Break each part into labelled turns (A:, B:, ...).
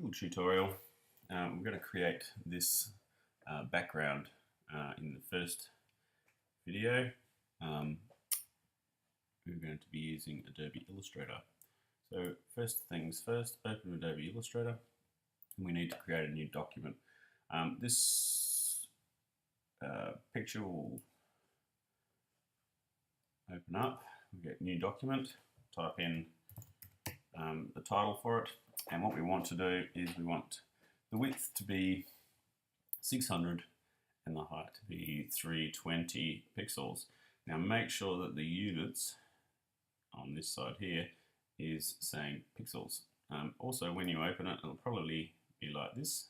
A: little tutorial. We're going to create this background in the first video. We're going to be using Adobe Illustrator. So first things first, open Adobe Illustrator and we need to create a new document. This picture will open up, we get new document, type in the title for it, and what we want to do is we want the width to be 600 and the height to be 320 pixels. Now make sure that the units on this side here is saying pixels. Also when you open it, it'll probably be like this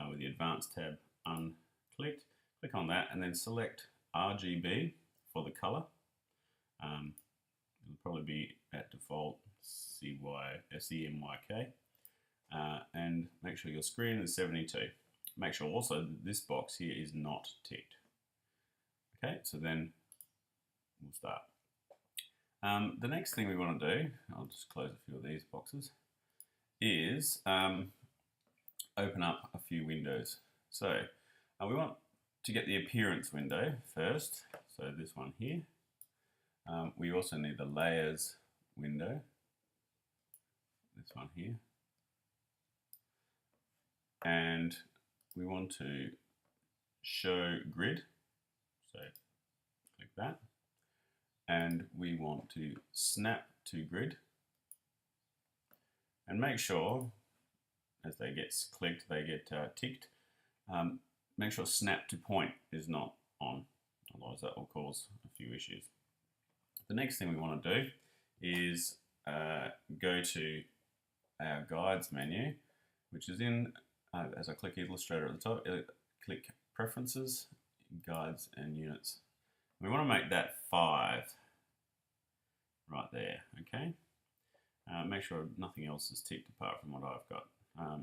A: with the advanced tab unclicked. Click on that and then select RGB for the color. It'll probably be at default SEMYK, and make sure your screen is 72. Make sure also that this box here is not ticked. Okay, so then we'll start. The next thing we want to do, I'll just close a few of these boxes, is open up a few windows. So we want to get the appearance window first, so this one here. We also need the layers window, this one here, and we want to show grid, so click that, and we want to snap to grid, and make sure as they get clicked they get ticked. Make sure snap to point is not on, otherwise that will cause a few issues. The next thing we want to do is go to our guides menu, which is in, as I click Illustrator at the top, click Preferences, Guides and Units. We want to make that 5 right there, okay? Make sure nothing else is ticked apart from what I've got.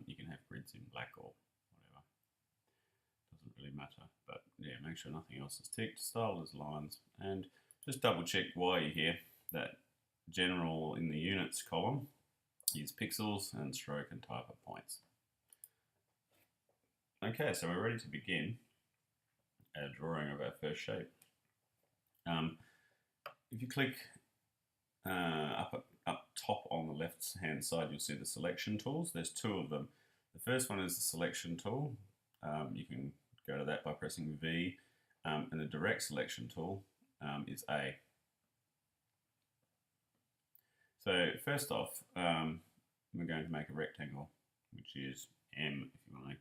A: You can have grids in black or whatever. Doesn't really matter, but yeah, make sure nothing else is ticked. Style is lines, and just double check while you're here that general in the units column is pixels and stroke and type are points. Okay, so we're ready to begin our drawing of our first shape. If you click up top on the left hand side, you'll see the selection tools. There's 2 of them. The first one is the selection tool. You can go to that by pressing V, and the direct selection tool is A. So first off, we're going to make a rectangle, which is M if you want to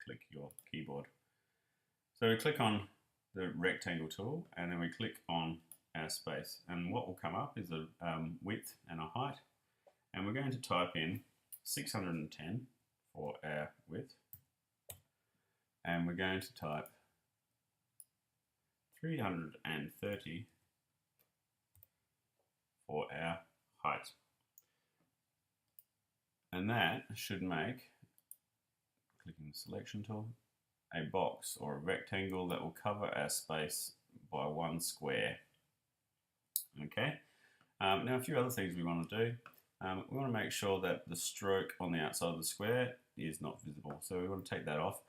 A: click your keyboard. So we click on the rectangle tool and then we click on our space, and what will come up is a width and a height, and we're going to type in 610 for our width, and we're going to type 330 for our height. And that should make, clicking the selection tool, a box or a rectangle that will cover our space by 1 square. Okay, now a few other things we want to do. We want to make sure that the stroke on the outside of the square is not visible, so we want to take that off.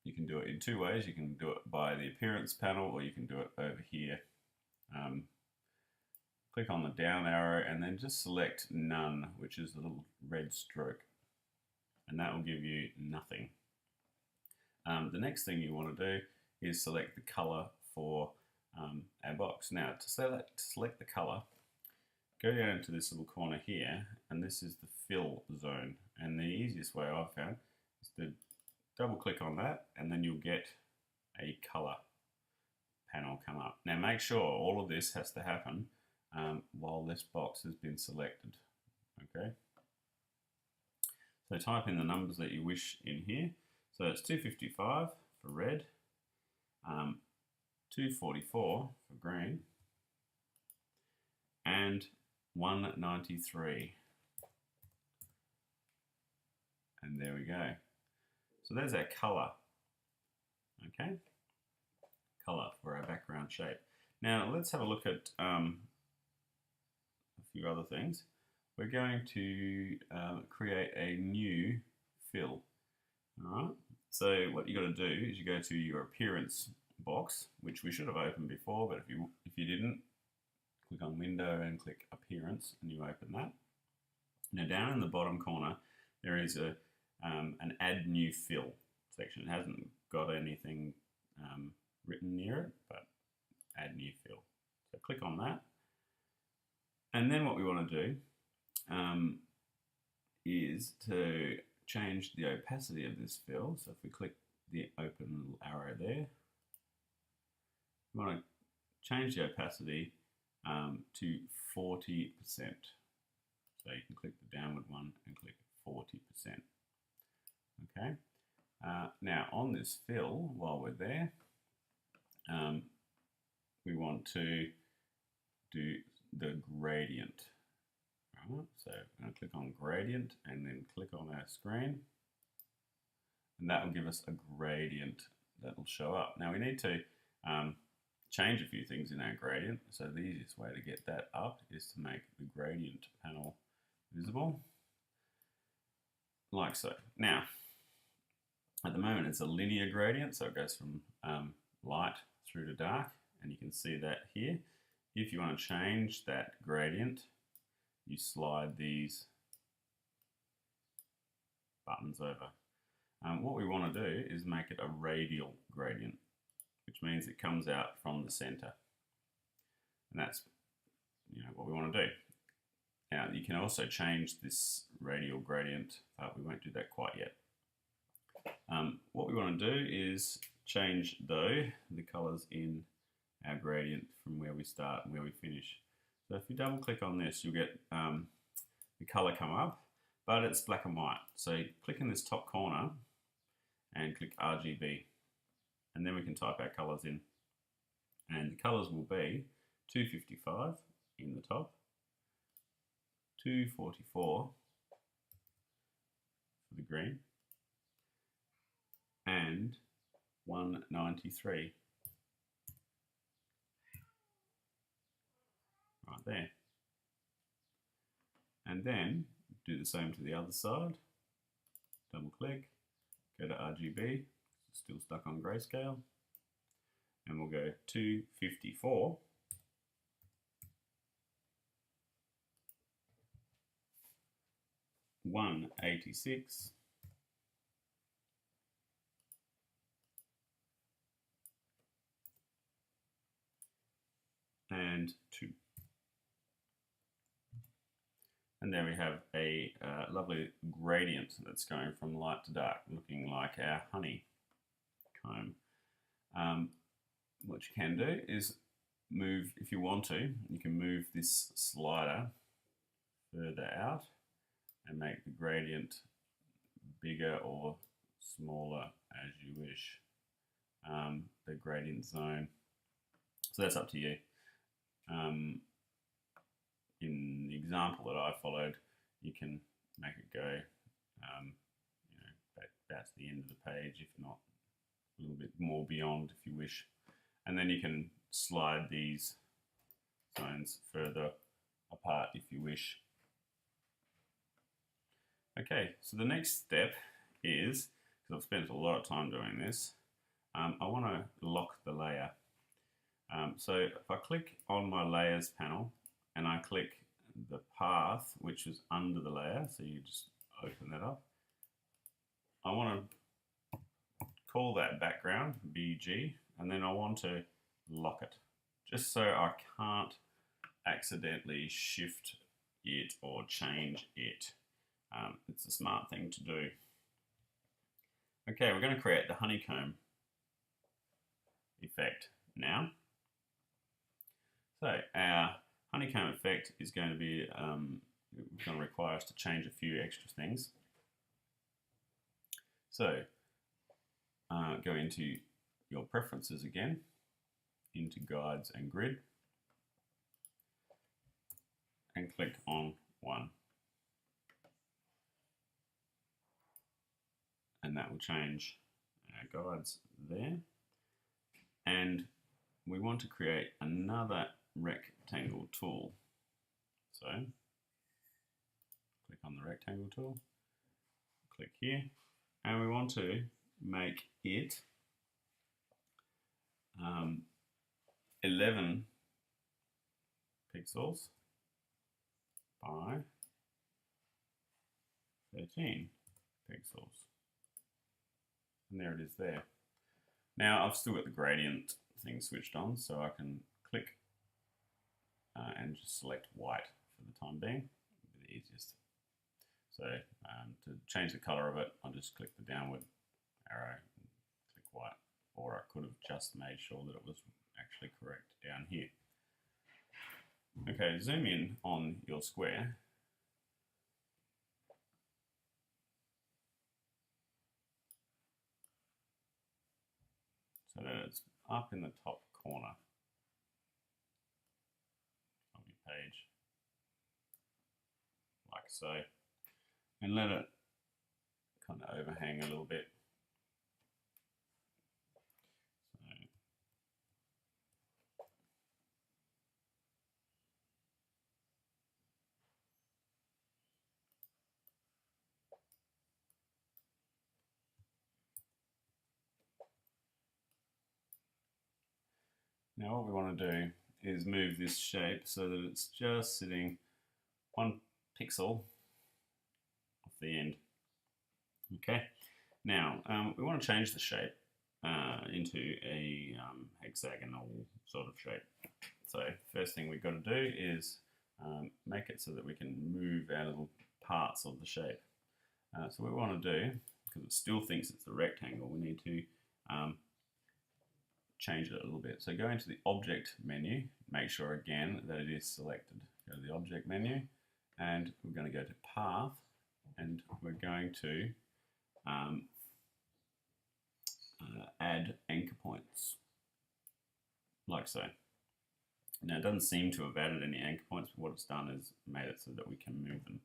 A: You can do it in 2 ways. You can do it by the appearance panel, or you can do it over here. Click on the down arrow and then just select none, which is the little red stroke, and that will give you nothing. The next thing you want to do is select the color for our box. Now to select the color, go down to this little corner here, and this is the fill zone, and the easiest way I've found is to double click on that, and then you'll get a color panel come up. Now make sure all of this has to happen while this box has been selected. Okay, so type in the numbers that you wish in here. So it's 255 for red, 244 for green, and 193. And there we go. So there's our color. Okay, color for our background shape. Now let's have a look at a few other things. we're going to create a new fill. All right. So what you got to do is you go to your appearance box, which we should have opened before, but if you didn't, click on Window and click Appearance, and you open that. Now down in the bottom corner, there is an Add New Fill section. It hasn't got anything written near it, but Add New Fill. So click on that, and then what we want to do is to change the opacity of this fill. So if we click the open little arrow there, we want to change the opacity to 40%. So you can click the downward one and click 40%. Okay. Now on this fill, while we're there, we want to do the gradient. Right, so I'm going to click on gradient and then click on our screen, and that will give us a gradient that will show up. Now we need to change a few things in our gradient, so the easiest way to get that up is to make the gradient panel visible, like so. Now, at the moment it's a linear gradient, so it goes from light through to dark, and you can see that here. If you want to change that gradient, you slide these buttons over. What we want to do is make it a radial gradient, which means it comes out from the center, and that's what we want to do. Now you can also change this radial gradient, but we won't do that quite yet. What we want to do is change though the colors in our gradient from where we start and where we finish. So if you double click on this, you'll get the color come up, but it's black and white. So you click in this top corner and click RGB, and then we can type our colors in. And the colors will be 255 in the top, 244 for the green, and 193 right there. And then do the same to the other side. Double click, go to RGB, still stuck on grayscale, and we'll go 254 186 and 2. And there we have a lovely gradient that's going from light to dark, looking like our honeycomb. What you can do is move, if you want to, you can move this slider further out and make the gradient bigger or smaller as you wish, the gradient zone. So that's up to you. In the example that I followed, you can make it go about to the end of the page, if not a little bit more beyond if you wish. And then you can slide these zones further apart if you wish. Okay, so the next step is, because I've spent a lot of time doing this, I want to lock the layer. So if I click on my layers panel and I click the path which is under the layer, so you just open that up, I want to call that background BG, and then I want to lock it, just so I can't accidentally shift it or change it. It's a smart thing to do. Okay, we're going to create the honeycomb effect now. So our honeycomb effect is going to be going to require us to change a few extra things. So go into your preferences again, into guides and grid, and click on 1. And that will change our guides there. And we want to create another rectangle tool. So click on the rectangle tool, click here, and we want to make it 11 pixels by 13 pixels. And there it is there. Now I've still got the gradient thing switched on, so I can click and just select white for the time being. It'll be the easiest. So to change the color of it, I'll just click the downward arrow and click white. Or I could have just made sure that it was actually correct down here. Okay, zoom in on your square. So that it's up in the top corner of your page, like so, and let it kind of overhang a little bit. Now what we want to do is move this shape so that it's just sitting 1 pixel off the end. Okay, now we want to change the shape into a hexagonal sort of shape. So first thing we've got to do is make it so that we can move our little parts of the shape. So what we want to do, because it still thinks it's a rectangle, we need to change it a little bit. So go into the object menu, make sure again that it is selected. Go to the object menu and we're going to go to path and we're going to add anchor points, like so. Now it doesn't seem to have added any anchor points, but what it's done is made it so that we can move them.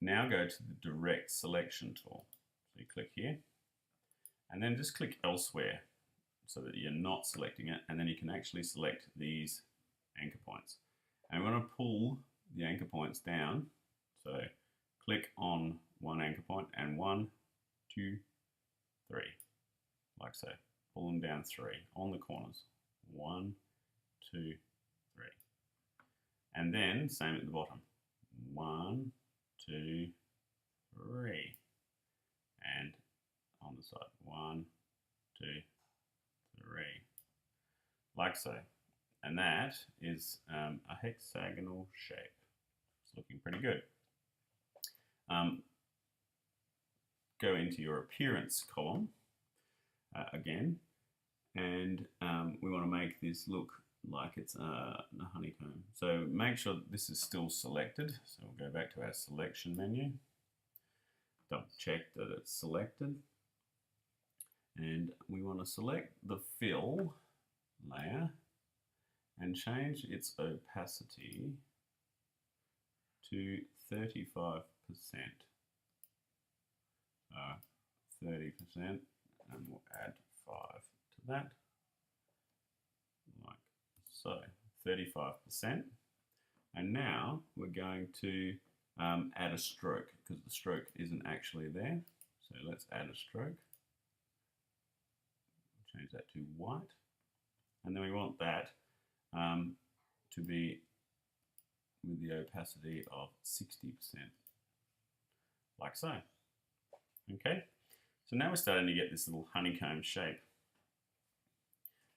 A: Now go to the direct selection tool. So you click here and then just click elsewhere, so that you're not selecting it, and then you can actually select these anchor points. And we're going to pull the anchor points down. So click on one anchor point and 1, 2, 3, like so. Pull them down 3 on the corners. 1, 2, 3. And then same at the bottom. 1, 2, 3. And on the side. 1, 2, 3, like so, and that is a hexagonal shape. It's looking pretty good. Go into your appearance column again, and we want to make this look like it's a honeycomb. So make sure that this is still selected. So we'll go back to our selection menu, double check that it's selected. And we want to select the fill layer and change its opacity to 35%. 30%, and we'll add 5 to that, like so, 35%. And now we're going to add a stroke, because the stroke isn't actually there. So let's add a stroke. Change that to white, and then we want that to be with the opacity of 60%, like so. Okay, so now we're starting to get this little honeycomb shape,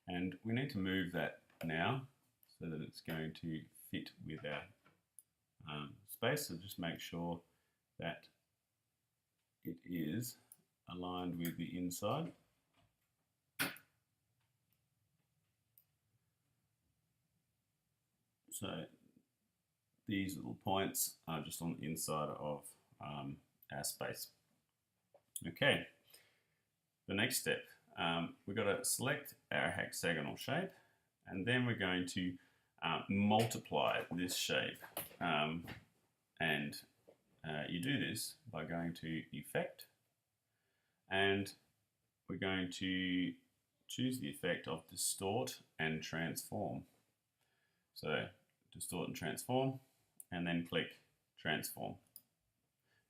A: and we need to move that now so that it's going to fit with our space. So just make sure that it is aligned with the inside. So these little points are just on the inside of our space. Okay, the next step, we've got to select our hexagonal shape, and then we're going to multiply this shape. And you do this by going to Effect, and we're going to choose the effect of Distort and Transform. So distort and transform, and then click transform.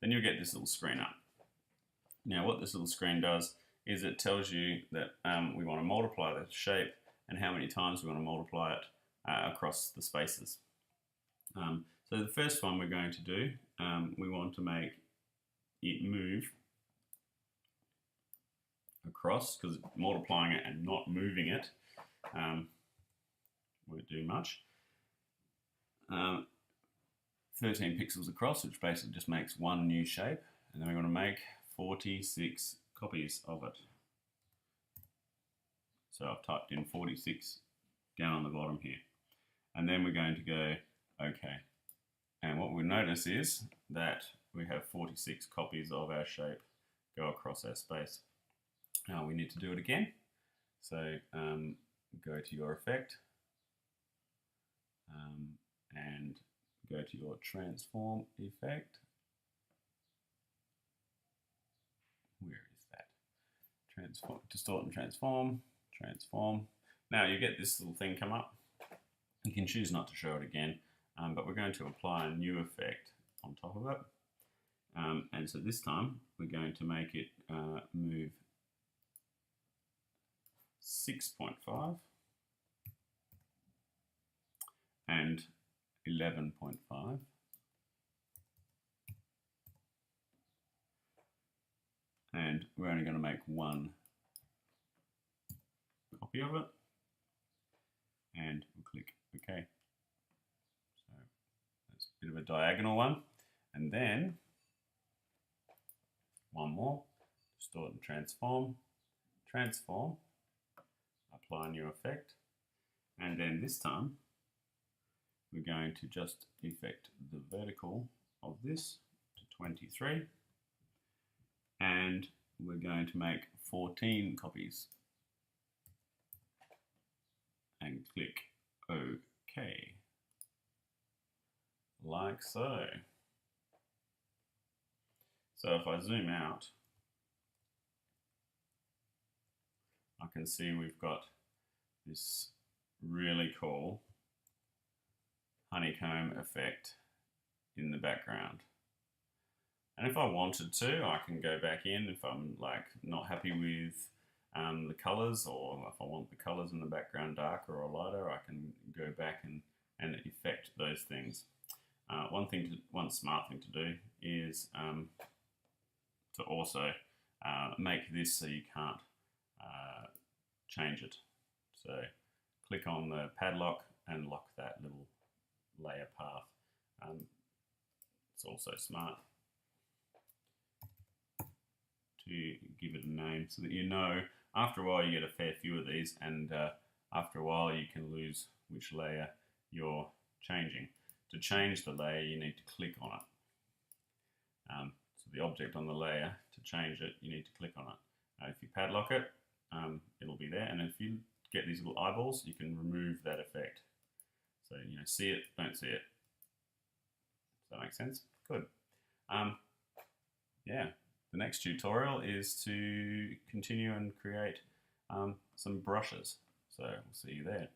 A: then you'll get this little screen up. Now what this little screen does is it tells you that we want to multiply the shape and how many times we want to multiply it across the spaces. So the first one we're going to do, we want to make it move across, because multiplying it and not moving it won't do much. 13 pixels across, which basically just makes one new shape, and then we're going to make 46 copies of it. So I've typed in 46 down on the bottom here, and then we're going to go OK. And what we'll notice is that we have 46 copies of our shape go across our space. Now we need to do it again. So go to your effect and go to your transform effect. Where is that? Transform, distort and transform, transform. Now you get this little thing come up. You can choose not to show it again, but we're going to apply a new effect on top of it. And so this time we're going to make it move 6.5 and 11.5. And we're only going to make one copy of it, and we'll click OK. So that's a bit of a diagonal one, and then one more, distort and transform, transform, apply a new effect, and then this time we're going to just effect the vertical of this to 23, and we're going to make 14 copies and click OK, like so. So if I zoom out, I can see we've got this really cool honeycomb effect in the background. And if I wanted to, I can go back in if I'm like not happy with the colors, or if I want the colors in the background darker or lighter, I can go back and effect those things. One smart thing to do is to also make this so you can't change it. So click on the padlock and lock that little layer path. It's also smart to give it a name so that you know after a while you get a fair few of these, and after a while you can lose which layer you're changing. To change the layer you need to click on it. So the object on the layer, to change it you need to click on it. If you padlock it, it'll be there, and if you get these little eyeballs you can remove that effect. So see it, don't see it. Does that make sense? Good. Yeah. The next tutorial is to continue and create some brushes. So we'll see you there.